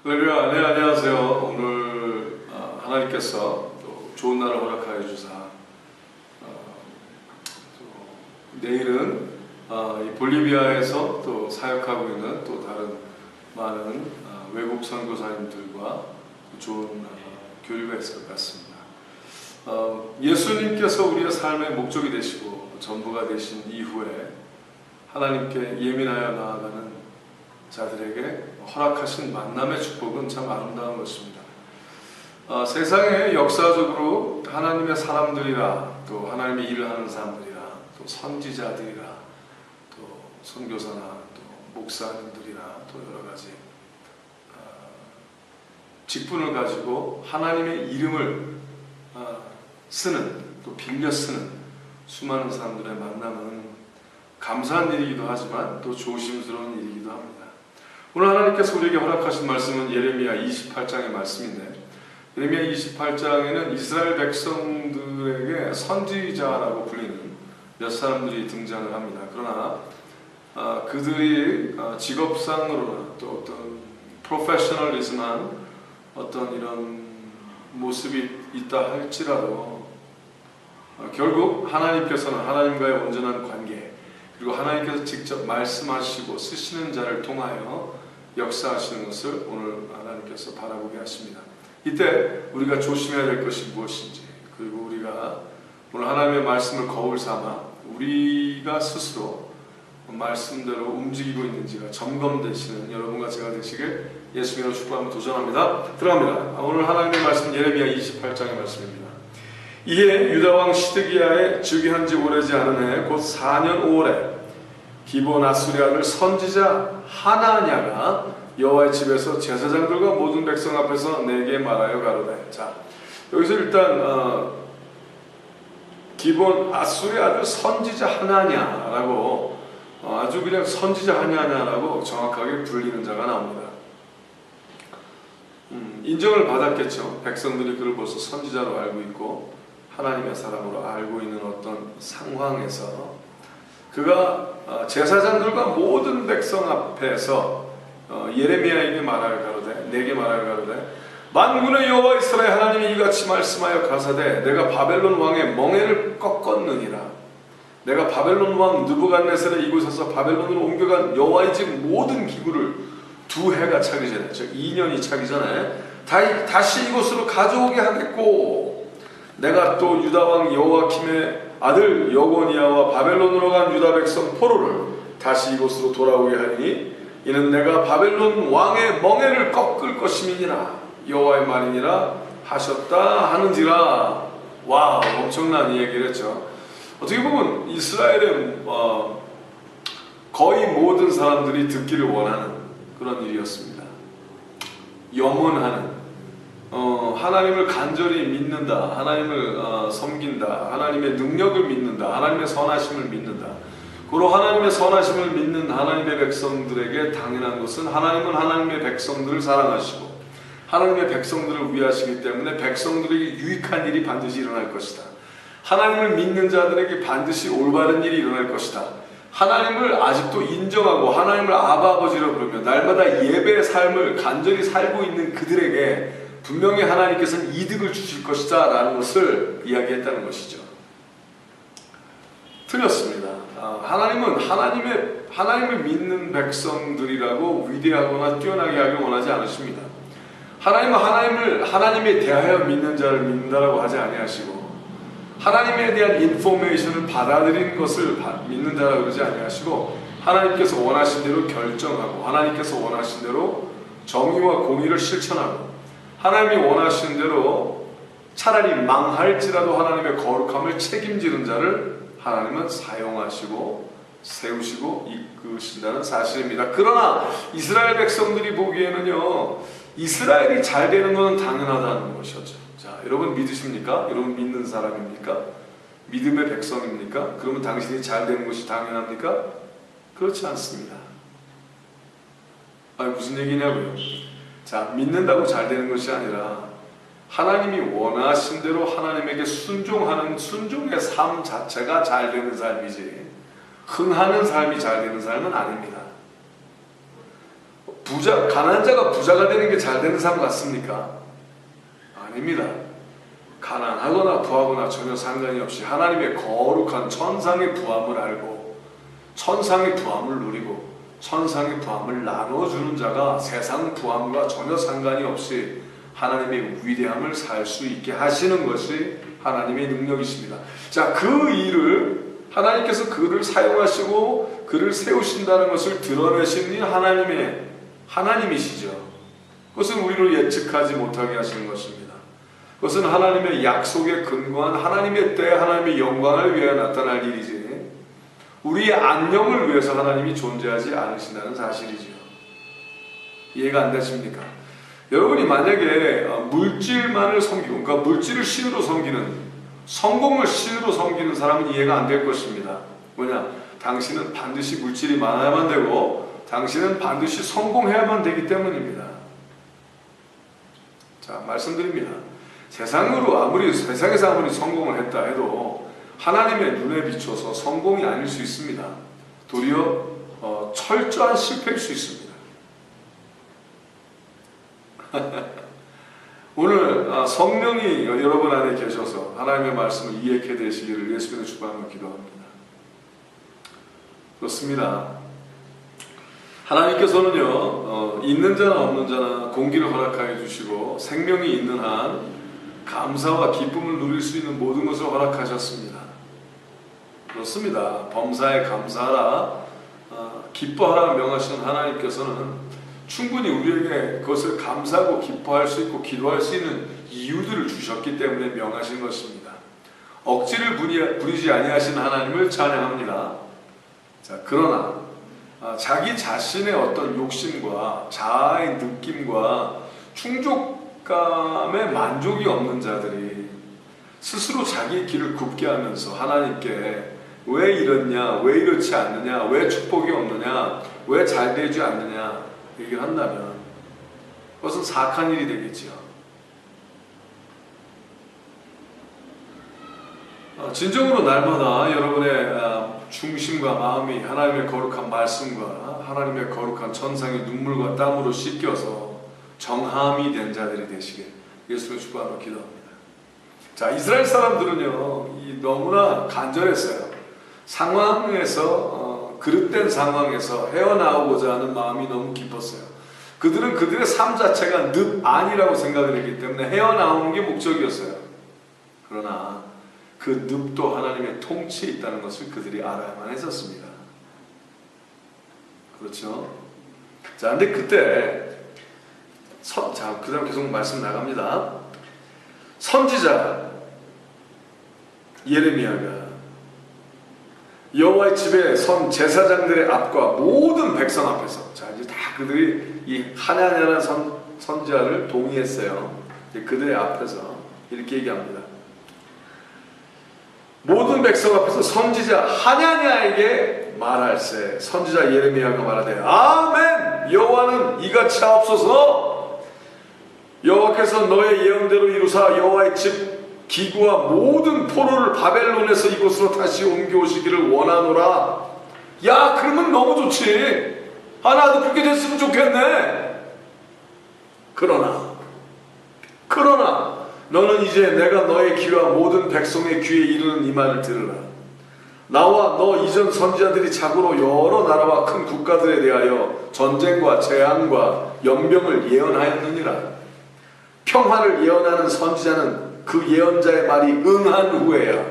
할렐루야, 네, 안녕하세요. 오늘 하나님께서 또 좋은 날을 허락하여 주사 내일은 이 볼리비아에서 또 사역하고 있는 또 다른 많은 외국 선교사님들과 좋은 교류가 있을 것 같습니다. 예수님께서 우리의 삶의 목적이 되시고 전부가 되신 이후에 하나님께 예민하여 나아가는 자들에게 허락하신 만남의 축복은 참 아름다운 것입니다. 세상에 역사적으로 하나님의 사람들이라 또 하나님의 일을 하는 사람들이라 또 선지자들이라 또 선교사나 또 목사님들이나 또 여러 가지 직분을 가지고 하나님의 이름을 쓰는 또 빌려 쓰는 수많은 사람들의 만남은 감사한 일이기도 하지만 또 조심스러운 일이기도 합니다. 오늘 하나님께서 우리에게 허락하신 말씀은 예레미야 28장의 말씀인데, 예레미야 28장에는 이스라엘 백성들에게 선지자라고 불리는 몇 사람들이 등장을 합니다. 그러나 그들이 직업상으로나 또 어떤 프로페셔널리즘한 어떤 이런 모습이 있다 할지라도 결국 하나님께서는 하나님과의 온전한 관계, 그리고 하나님께서 직접 말씀하시고 쓰시는 자를 통하여 역사하시는 것을 오늘 하나님께서 바라보게 하십니다. 이때 우리가 조심해야 될 것이 무엇인지, 그리고 우리가 오늘 하나님의 말씀을 거울 삼아 우리가 스스로 말씀대로 움직이고 있는지가 점검되시는 여러분과 제가 되시길 예수님으로 축복하며 도전합니다. 들어갑니다. 오늘 하나님의 말씀 예레미야 28장의 말씀입니다. 이에 유다왕 시드기야의 즉위한 지 오래지 않은 해 곧 4년 5월에 기브온 아수리 아들 선지자 하나냐가 여호와의 집에서 제사장들과 모든 백성 앞에서 내게 말하여 가로되. 자, 여기서 일단 기브온 아수리 아들 선지자 하나냐라고 아주 그냥 선지자 하나냐라고 정확하게 불리는 자가 나옵니다. 인정을 받았겠죠. 백성들이 그를 벌써 선지자로 알고 있고 하나님의 사람으로 알고 있는 어떤 상황에서 그가 제사장들과 모든 백성 앞에서 예레미야에게 말하여 가로되, 내게 말하여 가로되, 만군의 여호와 이스라엘 하나님이 이같이 말씀하여 가사대, 내가 바벨론 왕의 멍에를 꺾었느니라. 내가 바벨론 왕 느부갓네살의 이곳에서 바벨론으로 옮겨간 여호와의 집 모든 기구를 2해가 차기 전에, 즉 2년이 차기 전에 다시 이곳으로 가져오게 하겠고, 내가 또 유다왕 여호와킴의 아들 여고니아와 바벨론으로 간 유다 백성 포로를 다시 이곳으로 돌아오게 하리니 이는 내가 바벨론 왕의 멍에를 꺾을 것임이니라 여호와의 말이니라 하셨다 하는지라. 와, 엄청난 이야기를 했죠. 어떻게 보면 이스라엘의 거의 모든 사람들이 듣기를 원하는 그런 일이었습니다. 염원하는, 하나님을 간절히 믿는다, 하나님을 섬긴다, 하나님의 능력을 믿는다, 하나님의 선하심을 믿는다. 고로 하나님의 선하심을 믿는 하나님의 백성들에게 당연한 것은 하나님은 하나님의 백성들을 사랑하시고 하나님의 백성들을 위하시기 때문에 백성들에게 유익한 일이 반드시 일어날 것이다. 하나님을 믿는 자들에게 반드시 올바른 일이 일어날 것이다. 하나님을 아직도 인정하고 하나님을 아버지로 부르며 날마다 예배의 삶을 간절히 살고 있는 그들에게 분명히 하나님께서는 이득을 주실 것이다 라는 것을 이야기했다는 것이죠. 틀렸습니다. 하나님은 하나님을 믿는 백성들이라고 위대하거나 뛰어나게 하길 원하지 않으십니다. 하나님은 하나님에 대하여 믿는 자를 믿는다라고 하지 아니하시고, 하나님에 대한 인포메이션을 받아들이는 것을 믿는 자라고 그러지 아니하시고, 하나님께서 원하신 대로 결정하고 하나님께서 원하신 대로 정의와 공의를 실천하고 하나님이 원하시는 대로 차라리 망할지라도 하나님의 거룩함을 책임지는 자를 하나님은 사용하시고 세우시고 이끄신다는 사실입니다. 그러나 이스라엘 백성들이 보기에는요, 이스라엘이 잘 되는 것은 당연하다는 것이었죠. 자, 여러분 믿으십니까? 여러분 믿는 사람입니까? 믿음의 백성입니까? 그러면 당신이 잘 되는 것이 당연합니까? 그렇지 않습니다. 무슨 얘기냐고요? 자, 믿는다고 잘 되는 것이 아니라 하나님이 원하신 대로 하나님에게 순종하는 순종의 삶 자체가 잘 되는 삶이지, 흥하는 삶이 잘 되는 삶은 아닙니다. 가난한 자가 부자가 되는 게 잘 되는 사람 같습니까? 아닙니다. 가난하거나 부하거나 전혀 상관이 없이 하나님의 거룩한 천상의 부함을 알고 천상의 부함을 누리고 천상의 부함을 나눠주는 자가 세상 부함과 전혀 상관이 없이 하나님의 위대함을 살 수 있게 하시는 것이 하나님의 능력이십니다. 자, 그 일을 하나님께서 그를 사용하시고 그를 세우신다는 것을 드러내신 이 하나님이시죠. 그것은 우리로 예측하지 못하게 하시는 것입니다. 그것은 하나님의 약속에 근거한 하나님의 때 하나님의 영광을 위하여 나타날 일이지 우리의 안녕을 위해서 하나님이 존재하지 않으신다는 사실이지요. 이해가 안 되십니까? 여러분이 만약에 물질만을 섬기고, 그러니까 물질을 신으로 섬기는, 성공을 신으로 섬기는 사람은 이해가 안 될 것입니다. 뭐냐? 당신은 반드시 물질이 많아야만 되고 당신은 반드시 성공해야만 되기 때문입니다. 자, 말씀드립니다. 세상에서 아무리 성공을 했다 해도 하나님의 눈에 비춰서 성공이 아닐 수 있습니다. 도리어 철저한 실패일 수 있습니다. 오늘 성령이 여러분 안에 계셔서 하나님의 말씀을 이해케 되시기를 예수님의 주방으로 기도합니다. 그렇습니다. 하나님께서는요, 있는 자나 없는 자나 공기를 허락하여 주시고 생명이 있는 한 감사와 기쁨을 누릴 수 있는 모든 것을 허락하셨습니다. 그렇습니다. 범사에 감사하라, 기뻐하라 명하시는 하나님께서는 충분히 우리에게 그것을 감사하고 기뻐할 수 있고 기도할 수 있는 이유들을 주셨기 때문에 명하신 것입니다. 억지를 부리지 아니하신 하나님을 찬양합니다. 자, 그러나 자기 자신의 어떤 욕심과 자아의 느낌과 충족감에 만족이 없는 자들이 스스로 자기의 길을 굽게 하면서 하나님께 왜 이렇냐, 왜 이렇지 않느냐, 왜 축복이 없느냐, 왜 잘 되지 않느냐 얘기를 한다면 그것은 사악한 일이 되겠지요. 진정으로 날마다 여러분의 중심과 마음이 하나님의 거룩한 말씀과 하나님의 거룩한 천상의 눈물과 땀으로 씻겨서 정함이 된 자들이 되시길 예수를 축복하며 기도합니다. 자, 이스라엘 사람들은요, 너무나 간절했어요. 상황에서 그릇된 상황에서 헤어나오고자 하는 마음이 너무 깊었어요. 그들은 그들의 삶 자체가 늪안이라고 생각을 했기 때문에 헤어나오는 게 목적이었어요. 그러나 그 늪도 하나님의 통치에 있다는 것을 그들이 알아야만 했었습니다. 그렇죠? 자, 근데 그때 그 다음 계속 말씀 나갑니다. 선지자 예레미야가 여호와의 집에 선 제사장들의 앞과 모든 백성 앞에서, 자, 이제 다 그들이 이 하나냐라는 선지자를 동의했어요. 그들의 앞에서 이렇게 얘기합니다. 모든 백성 앞에서 선지자 하냐냐에게 말할세. 선지자 예레미야가 말하되 아멘. 여호와는 이같이 하옵소서. 여호와께서 너의 예언대로 이루사 여호와의 집 기구와 모든 포로를 바벨론에서 이곳으로 다시 옮겨오시기를 원하노라. 야, 그러면 너무 좋지. 나도 그렇게 됐으면 좋겠네. 그러나 너는 이제 내가 너의 귀와 모든 백성의 귀에 이르는 이 말을 들으라. 나와 너 이전 선지자들이 자고로 여러 나라와 큰 국가들에 대하여 전쟁과 재앙과 연병을 예언하였느니라. 평화를 예언하는 선지자는 그 예언자의 말이 응한 후에야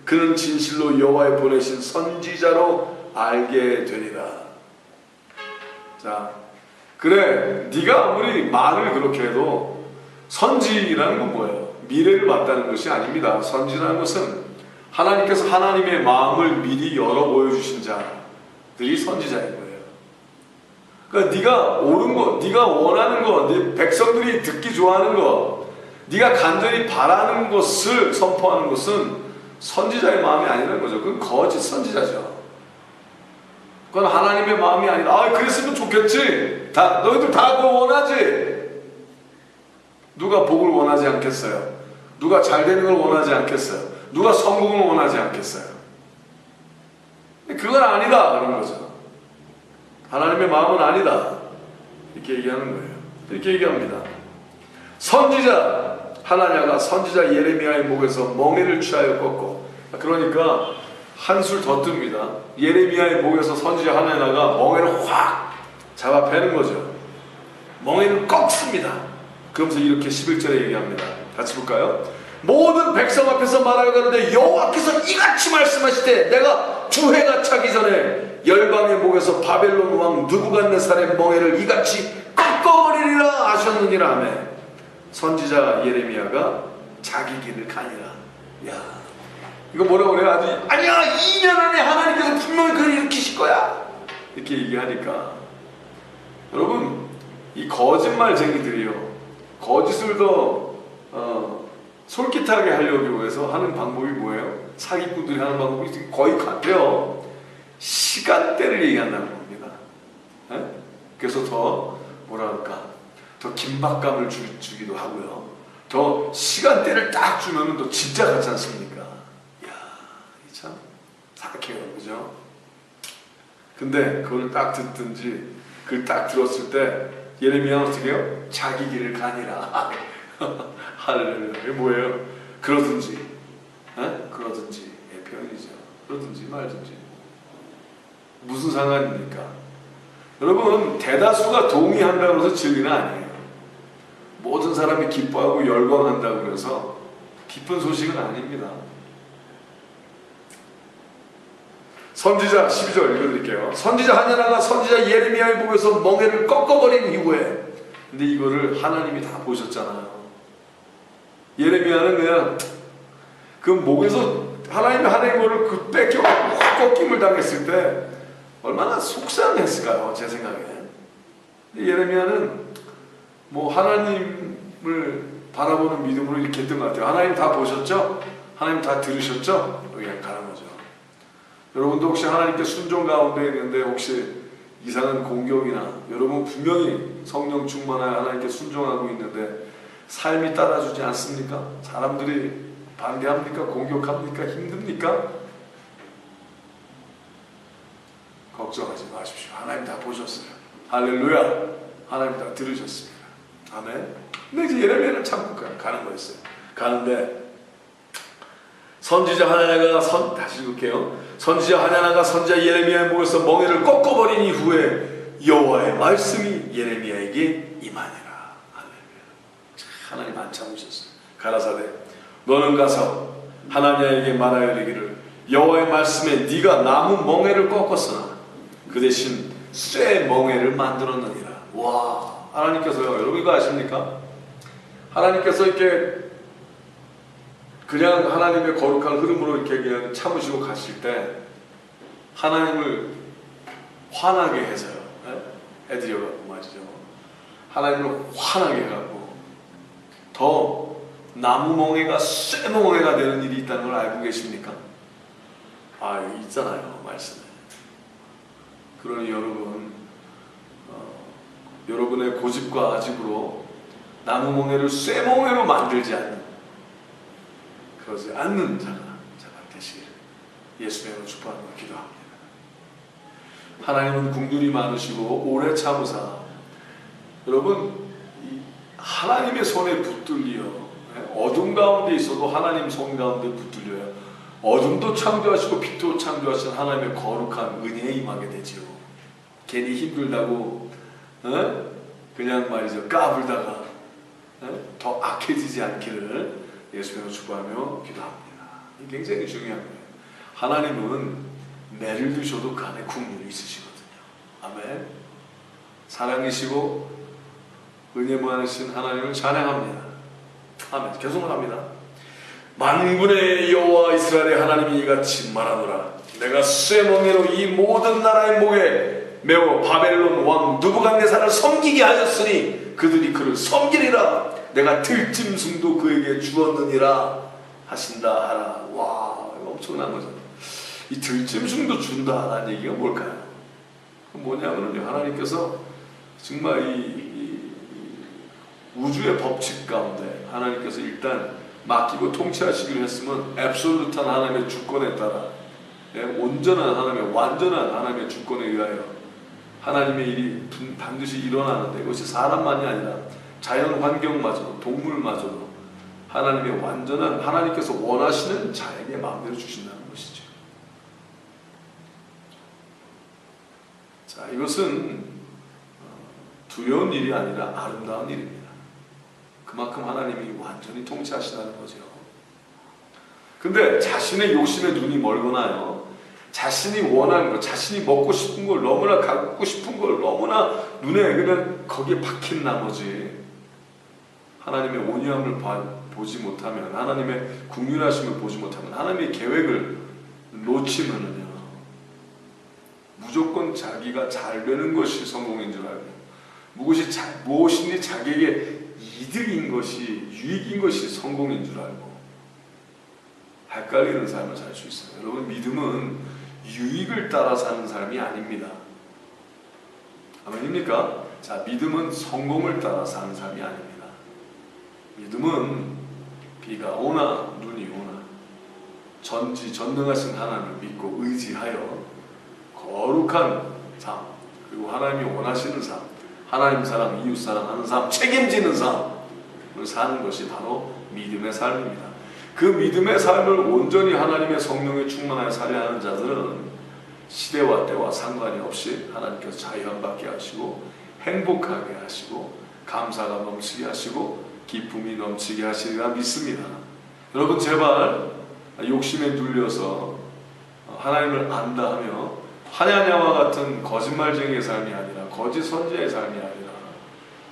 그는 진실로 여호와의 보내신 선지자로 알게 되리라. 자, 그래, 네가 아무리 말을 그렇게 해도 선지라는 건 뭐예요? 미래를 봤다는 것이 아닙니다. 선지라는 것은 하나님께서 하나님의 마음을 미리 열어 보여주신 자들이 선지자인 거예요. 그러니까 네가 옳은 거, 네가 원하는 거, 네 백성들이 듣기 좋아하는 거, 네가 간절히 바라는 것을 선포하는 것은 선지자의 마음이 아니라는 거죠. 그건 거짓 선지자죠. 그건 하나님의 마음이 아니다. 그랬으면 좋겠지. 너희들 다 그거 원하지. 누가 복을 원하지 않겠어요? 누가 잘 되는 걸 원하지 않겠어요? 누가 성공을 원하지 않겠어요? 그건 아니다 그런 거죠. 하나님의 마음은 아니다. 이렇게 얘기하는 거예요. 이렇게 얘기합니다. 선지자 하나냐가 선지자 예레미야의 목에서 멍에를 취하여 꺾고, 그러니까 한술 더 뜹니다. 예레미야의 목에서 선지자 하나냐가 멍에를 확 잡아 빼는 거죠. 멍에를 꺾습니다. 그러면서 이렇게 11절에 얘기합니다. 같이 볼까요? 모든 백성 앞에서 말하여 가는데 여호와께서 이같이 말씀하시되 내가 주해가 차기 전에 열방의 목에서 바벨론 왕 느부갓네살의 멍에를 이같이 꺾어버리리라 하셨느니라 하며 선지자 예레미야가 자기 길을 가니라. 야, 이거 뭐라고 그래요? 아니야 2년 안에 하나님께서 분명히 그를 일으키실 거야 이렇게 얘기하니까, 여러분 이 거짓말쟁이들이요, 거짓을 더 솔깃하게 하려고 해서 하는 방법이 뭐예요? 사기꾼들이 하는 방법이 거의 같아요. 시간대를 얘기한다는 겁니다. 에? 그래서 더 뭐랄까, 더 긴박감을 주기도 하고요. 더 시간대를 딱 주면은 또 진짜 같지 않습니까? 이야, 참 사악해요, 그죠? 근데 그걸 딱 듣든지 그걸 딱 들었을 때 예레미야는 어떻게 해요? 자기 길을 가니라. 할렐루야. 이게 뭐예요? 그러든지, 그러든지, 표현이죠. 그러든지 말든지. 무슨 상관입니까? 여러분, 대다수가 동의한다고 해서 진리는 아니에요. 모든 사람이 기뻐하고 열광한다고 해서 기쁜 소식은 아닙니다. 선지자 12절 읽어드릴게요. 선지자 하냐나가 선지자 예레미야의 목에서 멍에를 꺾어버린 이후에, 근데 이거를 하나님이 다 보셨잖아요. 예레미야는 그냥 그 목에서 하나님이 하나님 거를 그 뺏겨 확 꺾임을 당했을 때 얼마나 속상했을까요? 제 생각에. 예레미야는 뭐 하나님을 바라보는 믿음으로 이렇게 했던 것 같아요. 하나님 다 보셨죠? 하나님 다 들으셨죠? 그냥 가는 거죠. 여러분도 혹시 하나님께 순종 가운데 있는데 혹시 이상한 공격이나, 여러분 분명히 성령 충만하여 하나님께 순종하고 있는데 삶이 따라주지 않습니까? 사람들이 반대합니까? 공격합니까? 힘듭니까? 걱정하지 마십시오. 하나님 다 보셨어요. 할렐루야. 하나님 다 들으셨습니다. 아멘. 근데 이제 예레미야는 참고 가는 거였어요. 가는데 선지자 하나냐가 다시 읽을게요. 선지자 하나냐가 선지자 예레미야의 목에서 멍에를 꺾어버린 이후에 여호와의 말씀이 예레미야에게 임하니라. 할렐루야. 하나님 안 참으셨어요. 가라사대 너는 가서 하나냐에게 말하여 이르기를 여호와의 말씀에 네가 나무 멍에를 꺾었으나 그 대신 쇠 멍에를 만들었느니라. 와, 하나님께서요, 여러분 이거 아십니까? 하나님께서 이렇게 그냥 하나님의 거룩한 흐름으로 이렇게 그냥 참으시고 가실 때 하나님을 화나게 해서요, 해드려갖고 말이죠. 하나님을 화나게 해갖고 더 나무 멍에가 쇠 멍에가 되는 일이 있다는 걸 알고 계십니까? 아, 여기 있잖아요, 말씀에. 그러니 여러분, 여러분의 고집과 아집으로 나무 멍에를 쇠 멍에로 만들지 않는, 그러지 않는 자가 되시기를 예수님으로 축복하며 기도합니다. 하나님은 긍휼이 많으시고 오래 참으사, 여러분 하나님의 손에 붙들려 어둠 가운데 있어도 하나님 손 가운데 붙들려요. 어둠도 창조하시고 빛도 창조하신 하나님의 거룩한 은혜에 임하게 되죠. 괜히 힘들다고 그냥 말이죠, 까불다가 더 악해지지 않기를 예수님으로 축복하며 기도합니다. 이게 굉장히 중요한 거예요. 하나님은 매를 드셔도 그 안에 국물이 있으시거든요. 아멘. 사랑이시고 은혜 많으신 하나님을 찬양합니다. 아멘. 계속 합니다. 만군의 여호와 이스라엘의 하나님이 이같이 말하노라. 내가 쇠멍에로 이 모든 나라의 목에 메워 바벨론 왕 느부갓네살을 섬기게 하였으니 그들이 그를 섬기리라. 내가 들짐승도 그에게 주었느니라 하신다 하라. 와, 이거 엄청난 거죠. 이 들짐승도 준다라는 얘기가 뭘까요? 뭐냐면요, 하나님께서 정말 이 우주의 법칙 가운데 하나님께서 일단 맡기고 통치하시기로 했으면 앱솔루트한 하나님의 주권에 따라, 온전한 하나님의 완전한 하나님의 주권에 의하여 하나님의 일이 반드시 일어나는데 그것이 사람만이 아니라 자연 환경마저도 동물마저도 하나님의 완전한 하나님께서 원하시는 자에게 마음대로 주신다는 것이죠. 자, 이것은 두려운 일이 아니라 아름다운 일입니다. 그만큼 하나님이 완전히 통치하시다는 거죠. 근데 자신의 욕심에 눈이 멀거나요, 자신이 원하는 것, 자신이 먹고 싶은 걸, 너무나 갖고 싶은 걸 너무나 눈에 그냥 거기에 박힌 나머지 하나님의 온유함을 보지 못하면, 하나님의 국률하심을 보지 못하면, 하나님의 계획을 놓치면은요, 무조건 자기가 잘 되는 것이 성공인 줄 알고, 무엇인지 자기에게 이득인 것이, 유익인 것이 성공인 줄 알고 헷갈리는 삶을 살 수 있어요. 여러분, 믿음은 유익을 따라 사는 삶이 아닙니다. 아멘입니까? 자, 믿음은 성공을 따라 사는 삶이 아닙니다. 믿음은 비가 오나 눈이 오나 전능하신 하나님을 믿고 의지하여 거룩한 삶, 그리고 하나님이 원하시는 삶, 하나님 사랑, 이웃 사랑하는 삶, 책임지는 삶을 사는 것이 바로 믿음의 삶입니다. 그 믿음의 삶을 온전히 하나님의 성령에 충만하여 살아야 하는 자들은 시대와 때와 상관이 없이 하나님께서 자유함받게 하시고 행복하게 하시고 감사가 넘치게 하시고 기쁨이 넘치게 하시리라 믿습니다. 여러분, 제발 욕심에 눌려서 하나님을 안다 하며 하냐냐와 같은 거짓말쟁이의 삶이 아니라, 거짓 선지자의 삶이 아니라,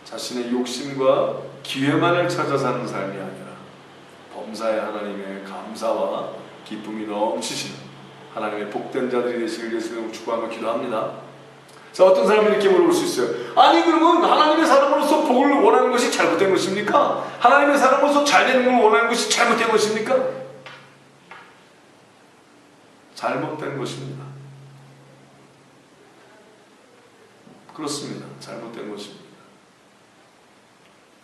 자신의 욕심과 기회만을 찾아 사는 삶이 아니라 범사의 하나님의 감사와 기쁨이 넘치시는 하나님의 복된 자들이 되시길 예수님으로 축복하며 기도합니다. 자, 어떤 사람이 이렇게 물어볼 수 있어요. 아니, 그러면 하나님의 사람으로서 복을 원하는 것이 잘못된 것입니까? 하나님의 사람으로서 잘 되는 걸 원하는 것이 잘못된 것입니까? 잘못된 것입니다. 그렇습니다. 잘못된 것입니다.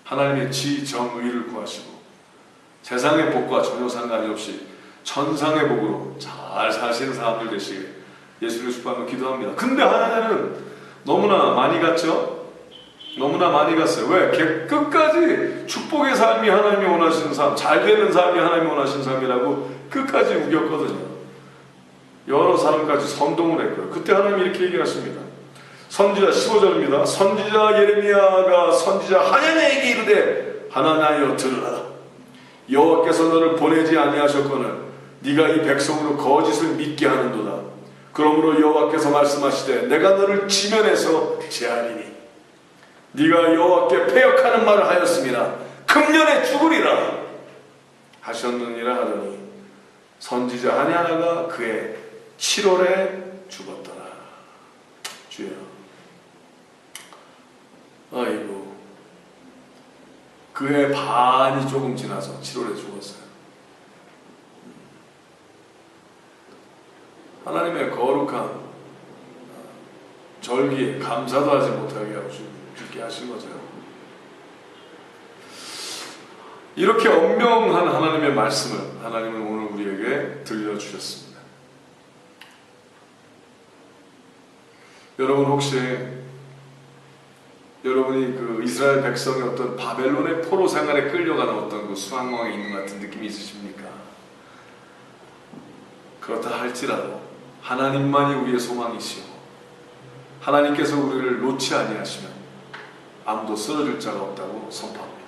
하나님의 지정의를 구하시고 세상의 복과 전혀 상관이 없이 천상의 복으로 잘 사시는 사람들 되시길 예수를 축복하며 기도합니다. 근데 하나님은 너무나 많이 갔죠? 너무나 많이 갔어요. 왜? 끝까지 축복의 삶이 하나님이 원하시는 삶, 잘 되는 삶이 하나님이 원하시는 삶이라고 끝까지 우겼거든요. 여러 사람까지 선동을 했고요. 그때 하나님이 이렇게 얘기하십니다. 선지자 15절입니다. 선지자 예레미야가 선지자 하나냐에게 이르되, 하나냐여 들으라. 여호와께서 너를 보내지 아니하셨거늘 네가 이 백성으로 거짓을 믿게 하는도다. 그러므로 여호와께서 말씀하시되, 내가 너를 지면에서 제하리니 네가 여호와께 패역하는 말을 하였음이라 금년에 죽으리라 하셨느니라 하더니 선지자 하냐냐가 그의 7월에 죽었더라. 주여, 아이고, 그의 반이 조금 지나서 7월에 죽었어요. 하나님의 거룩한 절기에 감사도 하지 못하게 하고 죽게 하신 거죠. 이렇게 엄명한 하나님의 말씀을 하나님은 오늘 우리에게 들려주셨습니다. 여러분, 혹시 여러분이 그 이스라엘 백성의 어떤 바벨론의 포로 생활에 끌려가는 어떤 그 수항왕에 있는 것 같은 느낌이 있으십니까? 그렇다 할지라도 하나님만이 우리의 소망이시오, 하나님께서 우리를 놓지 아니하시면 아무도 쓰러질 자가 없다고 선포합니다.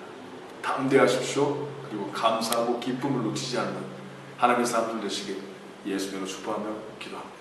담대하십시오. 그리고 감사하고 기쁨을 놓치지 않는 하나님의 사람들 되시길 예수님으로 축복하며 기도합니다.